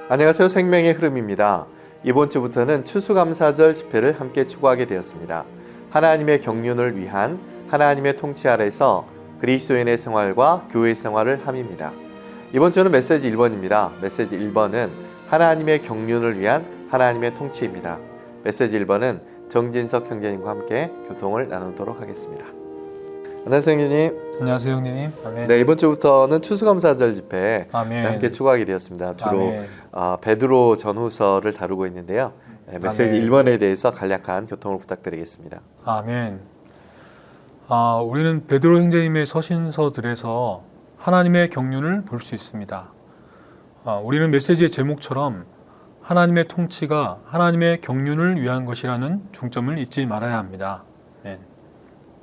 안녕하세요. 생명의 흐름입니다. 이번 주부터는 추수감사절 집회를 함께 추구하게 되었습니다. 하나님의 경륜을 위한 하나님의 통치 아래서 그리스도인의 생활과 교회 생활을 함입니다. 이번 주는 메시지 1번입니다. 메시지 1번은 하나님의 경륜을 위한 하나님의 통치입니다. 메시지 1번은 정진석 형제님과 함께 교통을 나누도록 하겠습니다. 안녕하세요, 형제님. 안녕하세요, 형님. 아멘. 네, 이번 주부터는 추수감사절 집회 아멘. 함께 추구하게 되었습니다. 주로 아멘. 베드로 전후서를 다루고 있는데요. 메시지 아멘. 1번에 대해서 간략한 교통을 부탁드리겠습니다. 아멘. 우리는 베드로 형제님의 서신서들에서 하나님의 경륜을 볼 수 있습니다. 우리는 메시지의 제목처럼 하나님의 통치가 하나님의 경륜을 위한 것이라는 중점을 잊지 말아야 합니다. 아멘.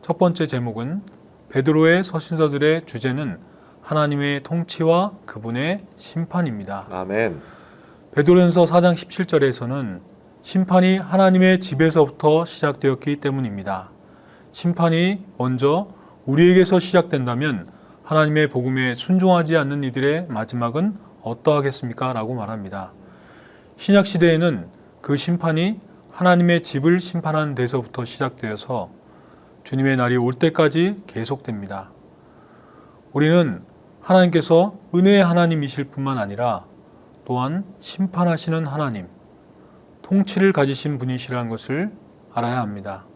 첫 번째 제목은 베드로의 서신서들의 주제는 하나님의 통치와 그분의 심판입니다. 아멘. 베드로전서 4장 17절에서는 심판이 하나님의 집에서부터 시작되었기 때문입니다. 심판이 먼저 우리에게서 시작된다면 하나님의 복음에 순종하지 않는 이들의 마지막은 어떠하겠습니까? 라고 말합니다. 신약 시대에는 그 심판이 하나님의 집을 심판하는 데서부터 시작되어서 주님의 날이 올 때까지 계속됩니다. 우리는 하나님께서 은혜의 하나님이실 뿐만 아니라 또한 심판하시는 하나님, 통치를 가지신 분이시라는 것을 알아야 합니다.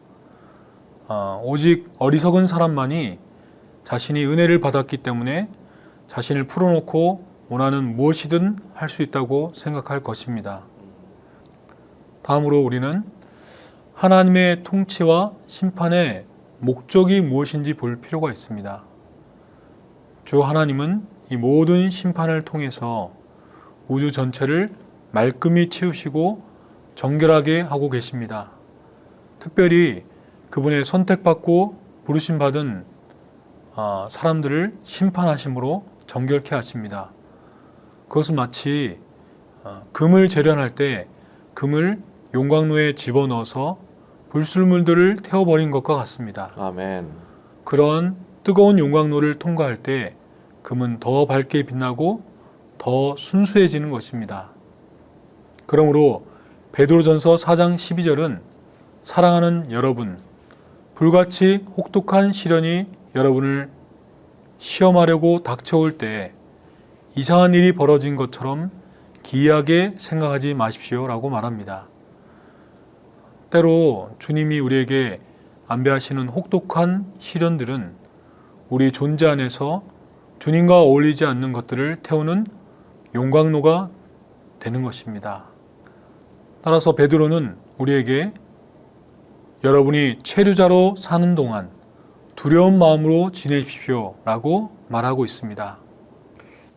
오직 어리석은 사람만이 자신이 은혜를 받았기 때문에 자신을 풀어놓고 원하는 무엇이든 할 수 있다고 생각할 것입니다. 다음으로 우리는 하나님의 통치와 심판의 목적이 무엇인지 볼 필요가 있습니다. 주 하나님은 이 모든 심판을 통해서 우주 전체를 말끔히 치우시고 정결하게 하고 계십니다. 특별히 그분의 선택받고 부르심받은 사람들을 심판하심으로 정결케 하십니다. 그것은 마치 금을 재련할 때 금을 용광로에 집어넣어서 불순물들을 태워버린 것과 같습니다. 아멘. 그런 뜨거운 용광로를 통과할 때 금은 더 밝게 빛나고 더 순수해지는 것입니다. 그러므로 베드로전서 4장 12절은 사랑하는 여러분, 불같이 혹독한 시련이 여러분을 시험하려고 닥쳐올 때 이상한 일이 벌어진 것처럼 기이하게 생각하지 마십시오 라고 말합니다. 때로 주님이 우리에게 안배하시는 혹독한 시련들은 우리 존재 안에서 주님과 어울리지 않는 것들을 태우는 용광로가 되는 것입니다. 따라서 베드로는 우리에게 여러분이 체류자로 사는 동안 두려운 마음으로 지내십시오 라고 말하고 있습니다.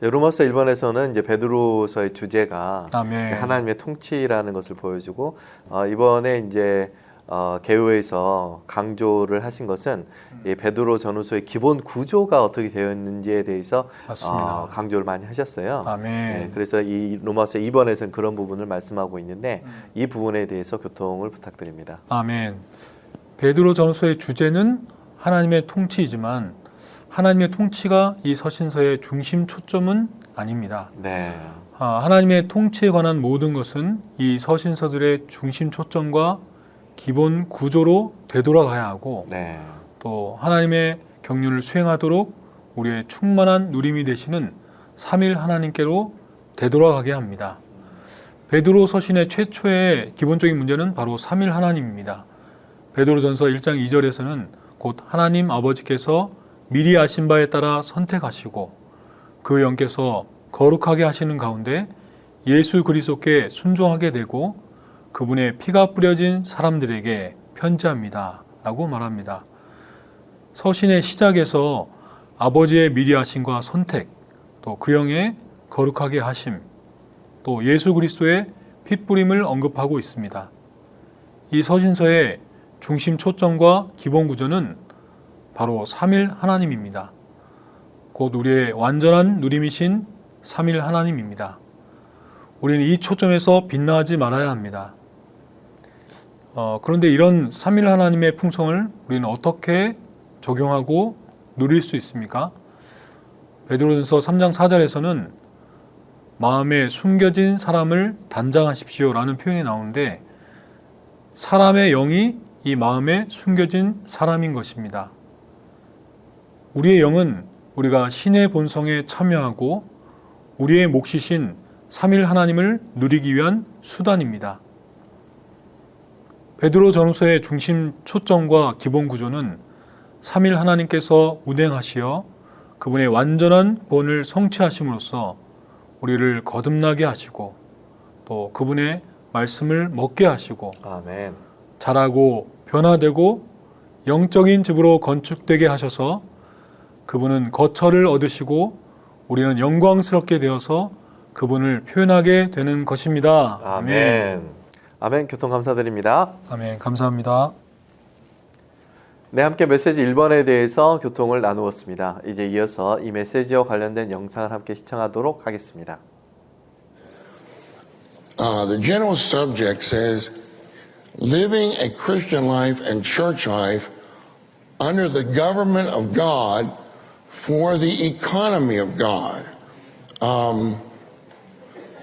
로마서 1번에서는 이제 베드로서의 주제가 아멘. 하나님의 통치라는 것을 보여주고 이번에 이제 개요에서 강조를 하신 것은 이 베드로 전후서의 기본 구조가 어떻게 되어 있는지에 대해서 맞습니다. 강조를 많이 하셨어요. 아멘. 네, 그래서 이 로마서 2번에서는 그런 부분을 말씀하고 있는데 이 부분에 대해서 교통을 부탁드립니다. 아멘. 베드로 전후서의 주제는 하나님의 통치이지만 하나님의 통치가 이 서신서의 중심 초점은 아닙니다. 네. 하나님의 통치에 관한 모든 것은 이 서신서들의 중심 초점과 기본 구조로 되돌아가야 하고 네. 또 하나님의 경륜을 수행하도록 우리의 충만한 누림이 되시는 삼일 하나님께로 되돌아가게 합니다. 베드로 서신의 최초의 기본적인 문제는 바로 삼일 하나님입니다. 베드로전서 1장 2절에서는 곧 하나님 아버지께서 미리 아신 바에 따라 선택하시고 그 영께서 거룩하게 하시는 가운데 예수 그리스도께 순종하게 되고 그분의 피가 뿌려진 사람들에게 편지합니다 라고 말합니다. 서신의 시작에서 아버지의 미리 하심과 선택, 또 그 영의 거룩하게 하심, 또 예수 그리스도의 핏뿌림을 언급하고 있습니다. 이 서신서의 중심 초점과 기본 구조는 바로 삼일 하나님입니다. 곧 우리의 완전한 누림이신 삼일 하나님입니다. 우리는 이 초점에서 빗나가지 말아야 합니다. 그런데 이런 삼일 하나님의 풍성을 우리는 어떻게 적용하고 누릴 수 있습니까? 베드로전서 3장 4절에서는 마음에 숨겨진 사람을 단장하십시오라는 표현이 나오는데 사람의 영이 이 마음에 숨겨진 사람인 것입니다. 우리의 영은 우리가 신의 본성에 참여하고 우리의 몫이신 삼일 하나님을 누리기 위한 수단입니다. 베드로 전후서의 중심 초점과 기본 구조는 삼일 하나님께서 운행하시어 그분의 완전한 본을 성취하심으로써 우리를 거듭나게 하시고 또 그분의 말씀을 먹게 하시고 아멘. 자라고 변화되고 영적인 집으로 건축되게 하셔서 그분은 거처를 얻으시고 우리는 영광스럽게 되어서 그분을 표현하게 되는 것입니다. 아멘. 아멘. 교통 감사드립니다. 아멘. 감사합니다. 네, 함께 메시지 1번에 대해서 교통을 나누었습니다. 이제 이어서 이 메시지와 관련된 영상을 함께 시청하도록 하겠습니다. The general subject says, living a Christian life and church life under the government of God for the economy of God.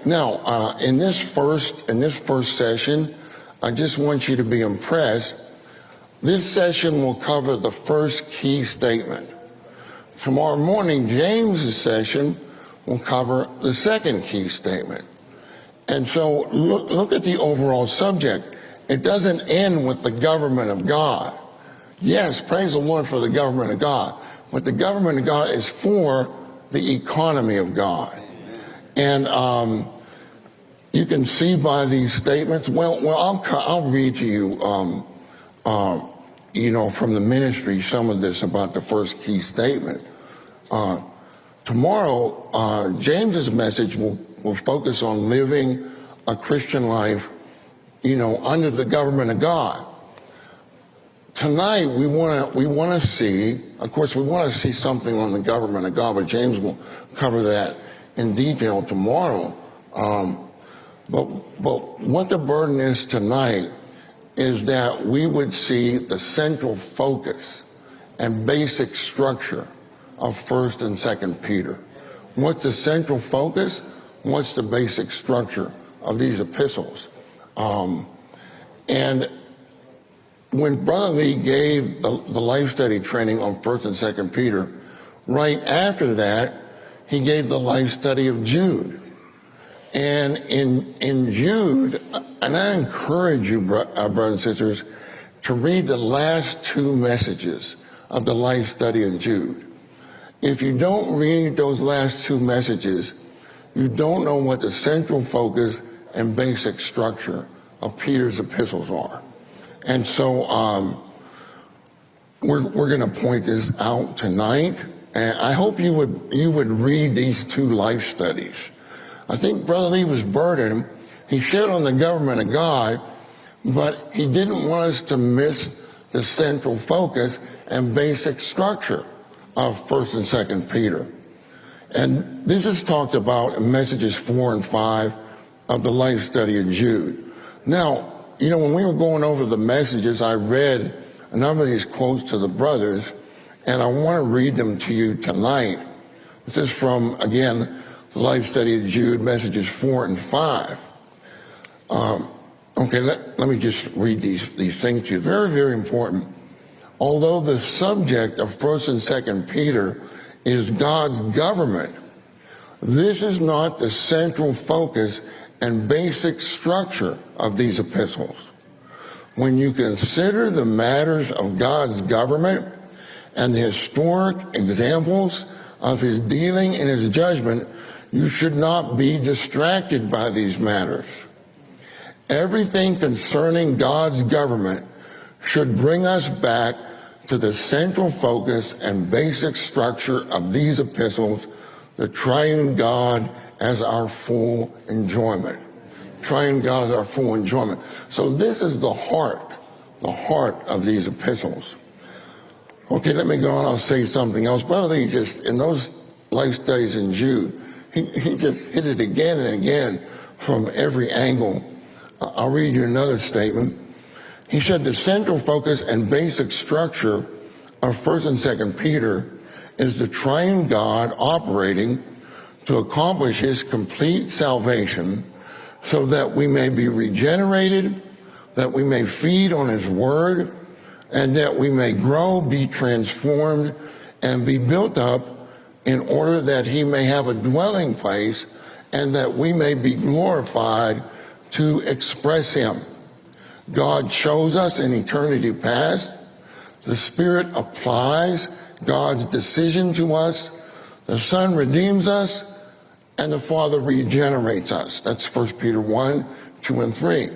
Now, in this first session, I just want you to be impressed. This session will cover the first key statement. Tomorrow morning, James's session will cover the second key statement. And so look at the overall subject. It doesn't end with the government of God. Yes, praise the Lord for the government of God. But the government of God is for the economy of God. And you can see by these statements. Well, I'll read to you, from the ministry some of this about the first key statement. Tomorrow, James's message will focus on living a Christian life, under the government of God. Tonight, we want to see, of course, we want to see something on the government of God, but James will cover that in detail tomorrow. But what the burden is tonight is that we would see the central focus and basic structure of 1st and 2nd Peter. What's the central focus? What's the basic structure of these epistles? And when Brother Lee gave the life study training on 1st and 2nd Peter, right after that, he gave the life study of Jude. And in Jude, and I encourage you, brothers and sisters, to read the last two messages of the life study of Jude. If you don't read those last two messages, you don't know what the central focus and basic structure of Peter's epistles are. And so we're going to point this out tonight, and I hope you would read these two life studies. I think Brother Lee was burdened. He shared on the government of God, but he didn't want us to miss the central focus and basic structure of 1st and 2nd Peter. And this is talked about in messages 4 and 5 of the life study of Jude. Now, when we were going over the messages, I read a number of these quotes to the brothers, and I want to read them to you tonight. This is from, again, the life study of Jude, messages 4 and 5. Let me just read these things to you. Very, very important. Although the subject of 1st and 2nd Peter is God's government, this is not the central focus and basic structure of these epistles. When you consider the matters of God's government and the historic examples of his dealing and his judgment, you should not be distracted by these matters. Everything concerning God's government should bring us back to the central focus and basic structure of these epistles, the triune God as our full enjoyment. Triune God as our full enjoyment. So this is the heart of these epistles. Okay, let me go on. I'll say something else. Brother Lee just, in those life studies in Jude, he just hit it again and again from every angle. I'll read you another statement. He said the central focus and basic structure of 1st and 2nd Peter is the triune God operating to accomplish his complete salvation so that we may be regenerated, that we may feed on his word, and that we may grow, be transformed, and be built up in order that he may have a dwelling place and that we may be glorified to express him. God shows us in eternity past. The Spirit applies God's decision to us. The Son redeems us, and the Father regenerates us. That's 1 Peter 1, 2, and 3.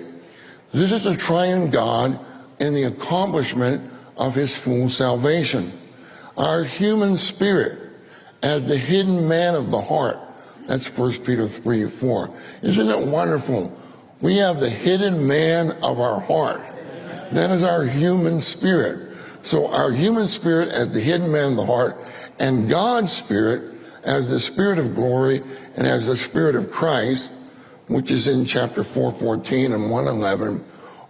This is the triune God in the accomplishment of his full salvation. Our human spirit as the hidden man of the heart. That's 1 Peter 3, 4. Isn't it wonderful? We have the hidden man of our heart. That is our human spirit. So our human spirit as the hidden man of the heart, and God's spirit as the Spirit of glory and as the Spirit of Christ, which is in chapter 4:14 and 1:11,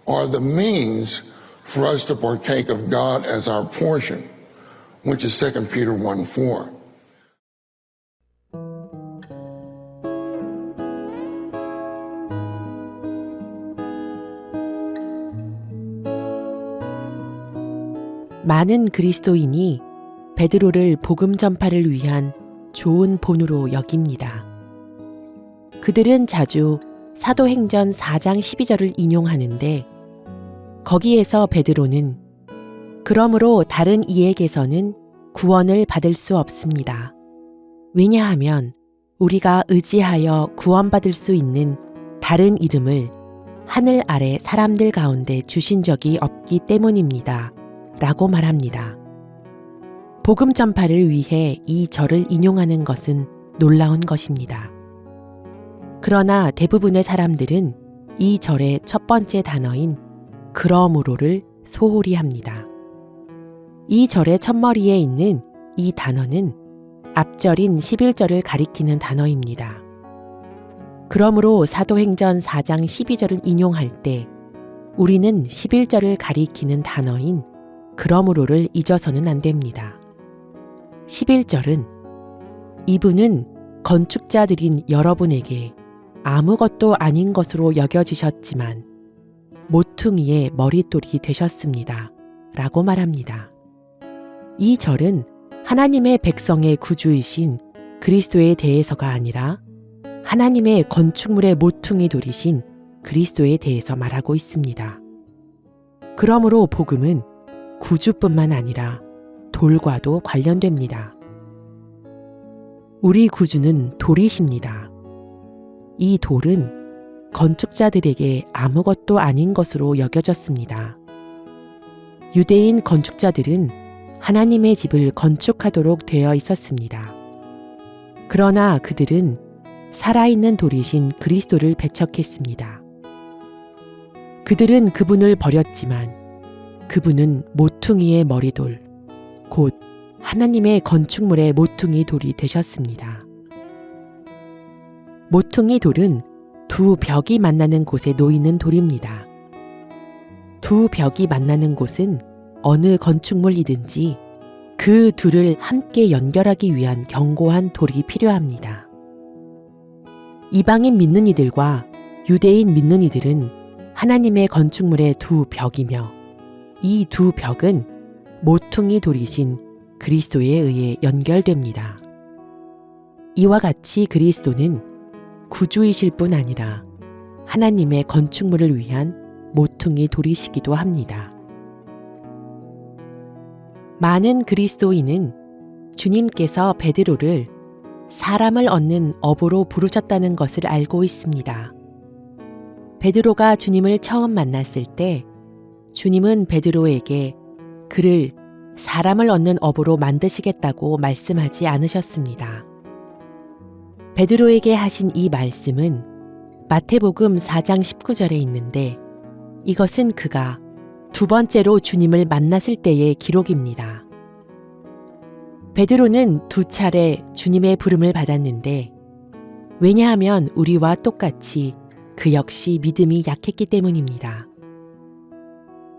are the means for us to partake of God as our portion, which is 2 Peter 1:4. 많은 그리스도인이 베드로를 복음 전파를 위한 좋은 본으로 여깁니다. 그들은 자주 사도행전 4장 12절을 인용하는데 거기에서 베드로는 그러므로 다른 이에게서는 구원을 받을 수 없습니다. 왜냐하면 우리가 의지하여 구원받을 수 있는 다른 이름을 하늘 아래 사람들 가운데 주신 적이 없기 때문입니다. 라고 말합니다. 복음 전파를 위해 이 절을 인용하는 것은 놀라운 것입니다. 그러나 대부분의 사람들은 이 절의 첫 번째 단어인 그러므로를 소홀히 합니다. 이 절의 첫머리에 있는 이 단어는 앞절인 11절을 가리키는 단어입니다. 그러므로 사도행전 4장 12절을 인용할 때 우리는 11절을 가리키는 단어인 그러므로를 잊어서는 안 됩니다. 11절은 이분은 건축자들인 여러분에게 아무것도 아닌 것으로 여겨지셨지만 모퉁이의 머릿돌이 되셨습니다. 라고 말합니다. 이 절은 하나님의 백성의 구주이신 그리스도에 대해서가 아니라 하나님의 건축물의 모퉁이 돌이신 그리스도에 대해서 말하고 있습니다. 그러므로 복음은 구주뿐만 아니라 돌과도 관련됩니다. 우리 구주는 돌이십니다. 이 돌은 건축자들에게 아무것도 아닌 것으로 여겨졌습니다. 유대인 건축자들은 하나님의 집을 건축하도록 되어 있었습니다. 그러나 그들은 살아있는 돌이신 그리스도를 배척했습니다. 그들은 그분을 버렸지만 그분은 모퉁이의 머리돌, 곧 하나님의 건축물의 모퉁이 돌이 되셨습니다. 모퉁이 돌은 두 벽이 만나는 곳에 놓이는 돌입니다. 두 벽이 만나는 곳은 어느 건축물이든지 그 둘을 함께 연결하기 위한 견고한 돌이 필요합니다. 이방인 믿는 이들과 유대인 믿는 이들은 하나님의 건축물의 두 벽이며 이 두 벽은 모퉁이 돌이신 그리스도에 의해 연결됩니다. 이와 같이 그리스도는 구주이실 뿐 아니라 하나님의 건축물을 위한 모퉁이 돌이시기도 합니다. 많은 그리스도인은 주님께서 베드로를 사람을 얻는 어부로 부르셨다는 것을 알고 있습니다. 베드로가 주님을 처음 만났을 때 주님은 베드로에게 그를 사람을 얻는 어부로 만드시겠다고 말씀하지 않으셨습니다. 베드로에게 하신 이 말씀은 마태복음 4장 19절에 있는데 이것은 그가 두 번째로 주님을 만났을 때의 기록입니다. 베드로는 두 차례 주님의 부름을 받았는데 왜냐하면 우리와 똑같이 그 역시 믿음이 약했기 때문입니다.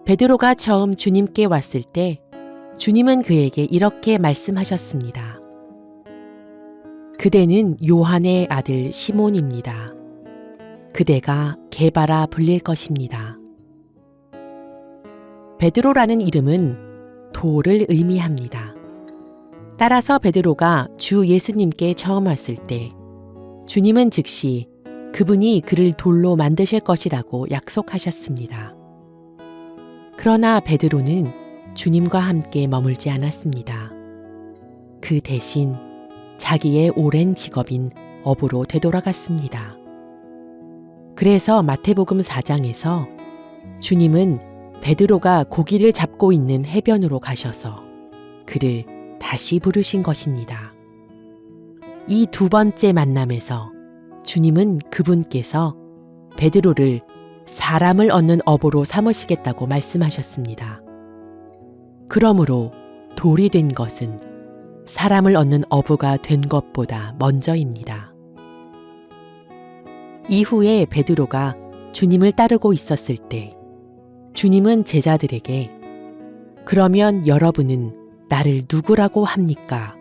베드로가 처음 주님께 왔을 때 주님은 그에게 이렇게 말씀하셨습니다. 그대는 요한의 아들 시몬입니다. 그대가 게바라 불릴 것입니다. 베드로라는 이름은 돌을 의미합니다. 따라서 베드로가 주 예수님께 처음 왔을 때 주님은 즉시 그분이 그를 돌로 만드실 것이라고 약속하셨습니다. 그러나 베드로는 주님과 함께 머물지 않았습니다. 그 대신 자기의 오랜 직업인 어부로 되돌아갔습니다. 그래서 마태복음 4장에서 주님은 베드로가 고기를 잡고 있는 해변으로 가셔서 그를 다시 부르신 것입니다. 이 두 번째 만남에서 주님은 그분께서 베드로를 사람을 얻는 어부로 삼으시겠다고 말씀하셨습니다. 그러므로 돌이 된 것은 사람을 얻는 어부가 된 것보다 먼저입니다. 이후에 베드로가 주님을 따르고 있었을 때 주님은 제자들에게 그러면 여러분은 나를 누구라고 합니까?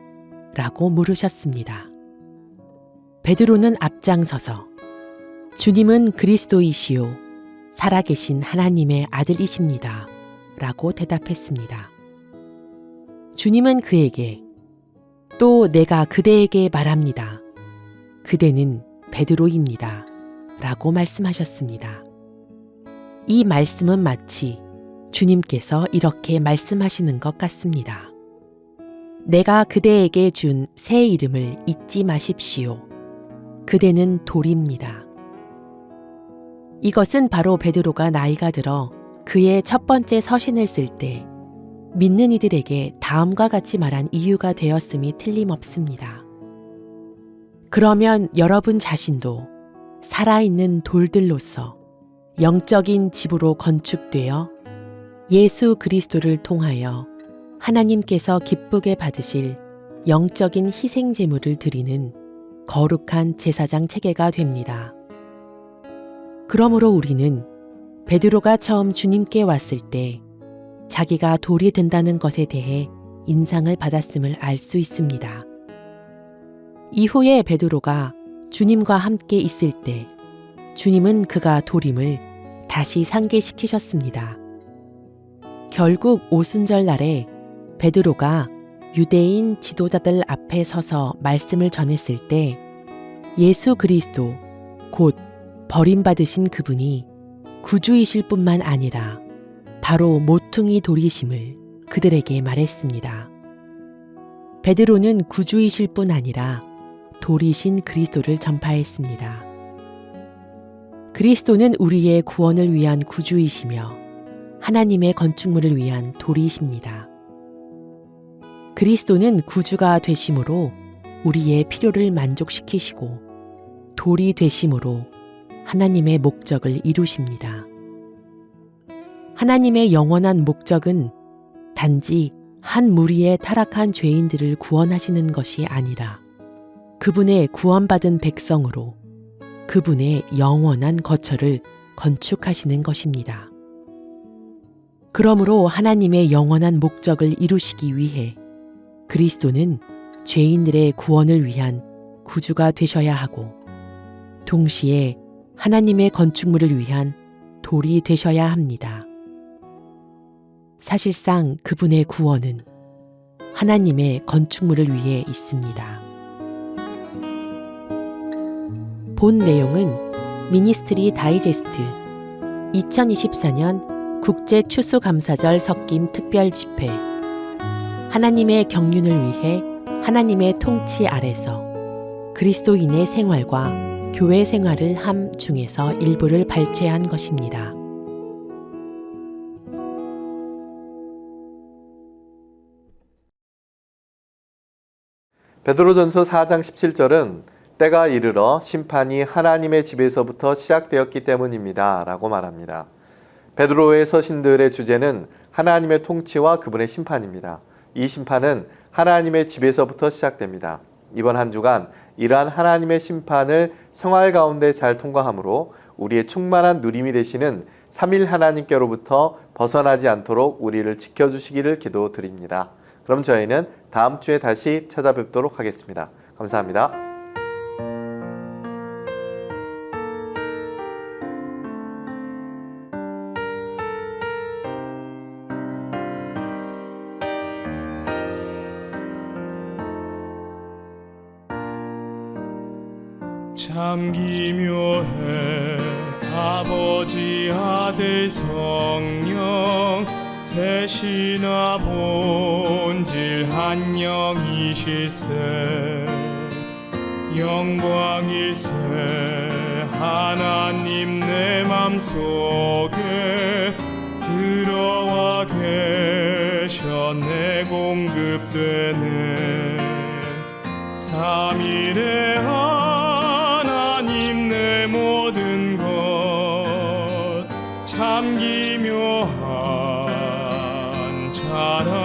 라고 물으셨습니다. 베드로는 앞장서서 주님은 그리스도이시요 살아계신 하나님의 아들이십니다. 라고 대답했습니다. 주님은 그에게 또 내가 그대에게 말합니다. 그대는 베드로입니다. 라고 말씀하셨습니다. 이 말씀은 마치 주님께서 이렇게 말씀하시는 것 같습니다. 내가 그대에게 준 새 이름을 잊지 마십시오. 그대는 돌입니다. 이것은 바로 베드로가 나이가 들어 그의 첫 번째 서신을 쓸 때 믿는 이들에게 다음과 같이 말한 이유가 되었음이 틀림없습니다. 그러면 여러분 자신도 살아있는 돌들로서 영적인 집으로 건축되어 예수 그리스도를 통하여 하나님께서 기쁘게 받으실 영적인 희생 제물을 드리는 거룩한 제사장 체계가 됩니다. 그러므로 우리는 베드로가 처음 주님께 왔을 때 자기가 돌이 된다는 것에 대해 인상을 받았음을 알 수 있습니다. 이후에 베드로가 주님과 함께 있을 때 주님은 그가 돌임을 다시 상기시키셨습니다. 결국 오순절 날에 베드로가 유대인 지도자들 앞에 서서 말씀을 전했을 때 예수 그리스도 곧 버림받으신 그분이 구주이실 뿐만 아니라 바로 모퉁이 돌이심을 그들에게 말했습니다. 베드로는 구주이실 뿐 아니라 돌이신 그리스도를 전파했습니다. 그리스도는 우리의 구원을 위한 구주이시며 하나님의 건축물을 위한 돌이십니다. 그리스도는 구주가 되심으로 우리의 필요를 만족시키시고 돌이 되심으로 하나님의 목적을 이루십니다. 하나님의 영원한 목적은 단지 한 무리의 타락한 죄인들을 구원하시는 것이 아니라 그분의 구원받은 백성으로 그분의 영원한 거처를 건축하시는 것입니다. 그러므로 하나님의 영원한 목적을 이루시기 위해 그리스도는 죄인들의 구원을 위한 구주가 되셔야 하고 동시에 하나님의 건축물을 위한 돌이 되셔야 합니다. 사실상 그분의 구원은 하나님의 건축물을 위해 있습니다. 본 내용은 미니스트리 다이제스트 2024년 국제 추수감사절 석김 특별 집회 하나님의 경륜을 위해 하나님의 통치 아래서 그리스도인의 생활과 교회 생활을 함 중에서 일부를 발췌한 것입니다. 베드로전서 4장 17절은 때가 이르러 심판이 하나님의 집에서부터 시작되었기 때문입니다. 라고 말합니다. 베드로의 서신들의 주제는 하나님의 통치와 그분의 심판입니다. 이 심판은 하나님의 집에서부터 시작됩니다. 이번 한 주간 이러한 하나님의 심판을 생활 가운데 잘 통과함으로 우리의 충만한 누림이 되시는 삼일 하나님께로부터 벗어나지 않도록 우리를 지켜주시기를 기도드립니다. 그럼 저희는 다음 주에 다시 찾아뵙도록 하겠습니다. 감사합니다. 참 기묘해 아버지 아들 성령 셋이나 본질 한 영이실세 영광일세 하나님 내 맘속에 들어와 계셔 내 공급되네 삼일의 하나님 내 모든 것 참 기묘한 자랑일세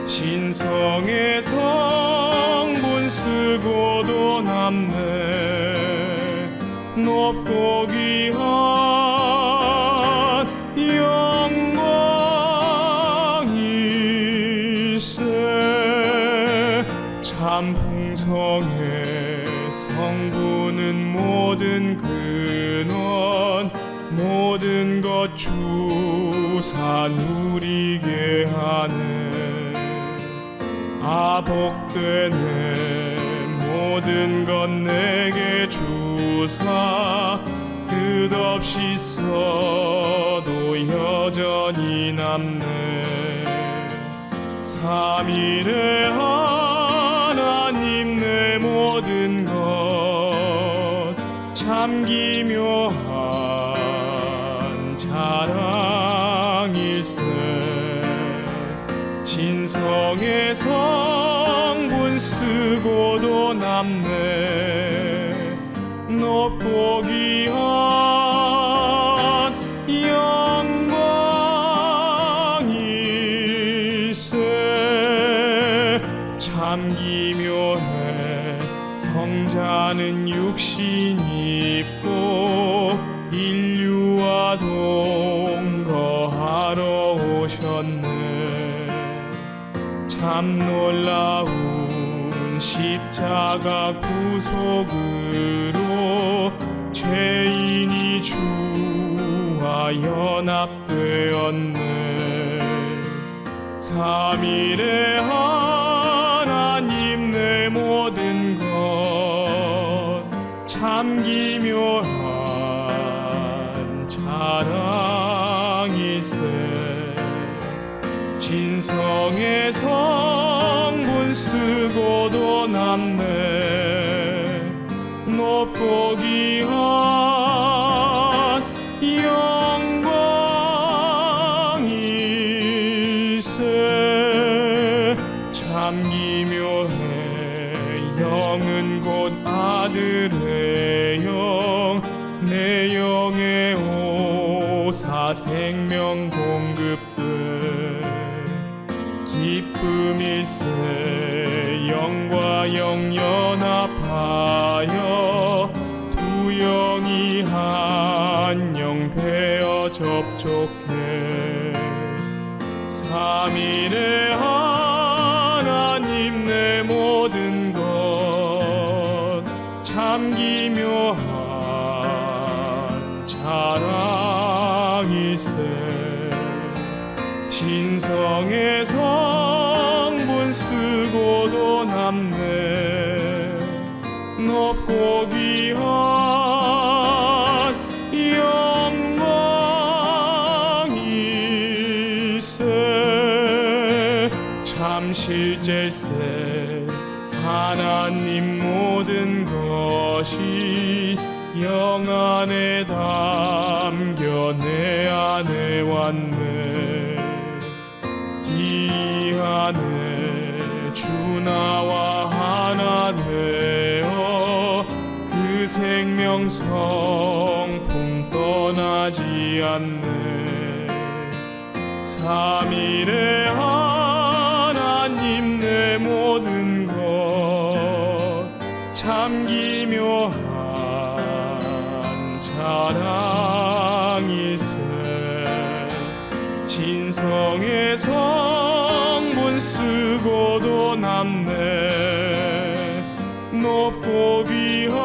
신성의 성분 쓰고도 남네 높고 귀한 영광일세 참 풍성해 성부는 모든 근원 모든 것 주사 누리게 하네 복되네 모든 것 내게 주사 끝없이 써도 여전히 남네 삼일의 하나님 내 모든 것 참 기묘한 자랑일세 신성의 성분 쓰고도 남네 높고 귀한 영광일세 참 기묘해 성자는 육신 입고 인류와 동거하러 오셨네 참 놀라운 십자가 구속으로 죄인이 주와 연합되었네 삼일의 하나님 내 모든 것 참 기묘한 자랑일세 신성의 성분 쓰고도 남네 높고 귀한 영광일세 참 기묘해 영은 곧 아들의 영 내 영의 오사 생명 공급돼 기쁨일세 영과 영 연합하여 두 영이 한 영 되어 접촉해 삼일의 하나님 내 모든 것 참 기묘한 자랑일세 신성의 성분 쓰고도 남네 높고 귀한 영광일세 참 실제세 하나님 모든 것이 영 안에 담겨 내 안에 왔네 이 안에 주 나와 하나 되어 그 생명 성품 떠나지 않네 삼일의 하나님 내 모든 것 참 기묘한 자랑일세 신성의 성분 쓰고도 남네 높고 귀한